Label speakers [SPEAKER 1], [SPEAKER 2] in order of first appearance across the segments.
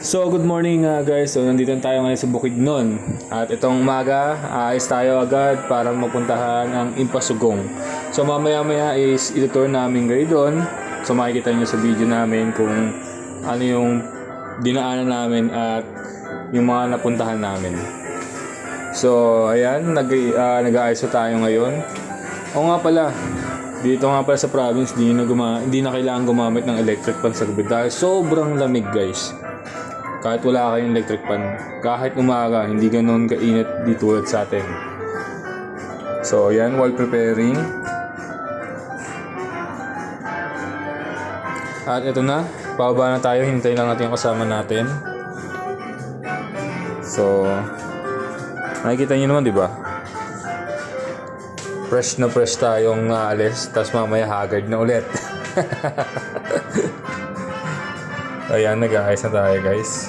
[SPEAKER 1] So good morning guys. So nandito tayo ngayon sa Bukidnon. At itong umaga, ayos tayo agad para mapuntahan ang Impasugong. So mamaya-maya is itutour namin kayo doon. So makikita nyo sa video namin kung ano yung dinaanan namin at yung mga napuntahan namin. So ayan, nag-aayos na tayo ngayon. O nga pala, dito nga pala sa province, hindi na kailangan gumamit ng electric fan sa gabi dahil sobrang lamig guys. Kahit wala kayong electric fan, kahit umaga, hindi ganoon kainit dito tulad sa atin. So, yan, while preparing. At ito na, pababa na tayo, hintayin lang natin yung kasama natin. So, nakikita nyo naman, di ba? Fresh na fresh tayong alis, tapos mamaya haggard na ulit. Ayan, nag-aayos na tayo guys.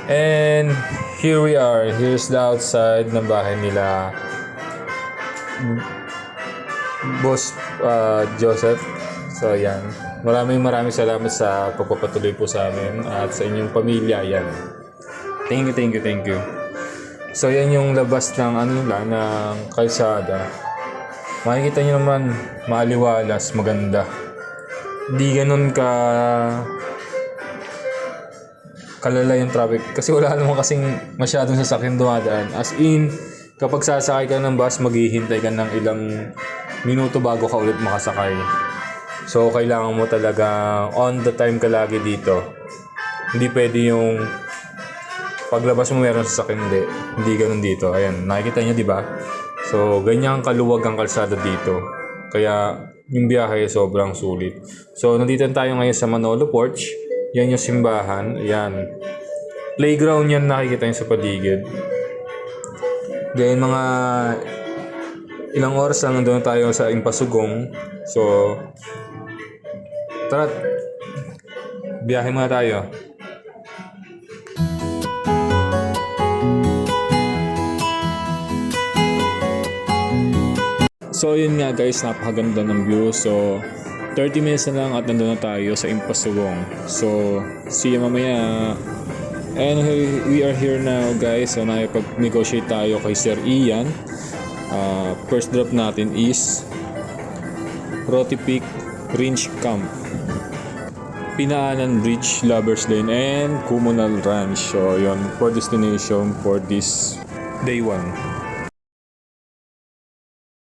[SPEAKER 1] And here we are. Here's the outside ng bahay nila Boss Joseph. So ayan, maraming salamat sa pagpapatuloy po sa amin at sa inyong pamilya. Ayan. Thank you. So yan yung labas ng ng kalsada. Makikita nyo naman, maliwalas, maganda. Di ganun kalala yung traffic kasi wala naman kasing masyadong sasakyan dumadaan. As in, kapag sasakay ka ng bus, maghihintay ka ng ilang minuto bago ka ulit makasakay. So, kailangan mo talaga on the time ka lagi dito. Hindi pwede yung paglabas mo meron sasakyan, hindi ganun dito. Ayan, nakikita nyo, di ba? So, ganyan kaluwag ang kalsada dito. Kaya, yung biyahe sobrang sulit. So, nandito tayo ngayon sa Manolo Porch. Yan yung simbahan. Yan. Playground yan nakikita nyo sa paligid. Then, mga ilang oras lang nandun tayo sa Impasugong. So, tara. Biyahe muna tayo. So yun nga guys, napakaganda ng view. So 30 minutes na lang at nandun na tayo sa Impasugong. So see you mamaya. And we are here now guys. So nakipag-negotiate tayo kay Sir Ian. First drop natin is Roti Peak Range Camp, Pinaanan Bridge, Lovers Lane, and Comunal Ranch. So yun, for destination for this day 1.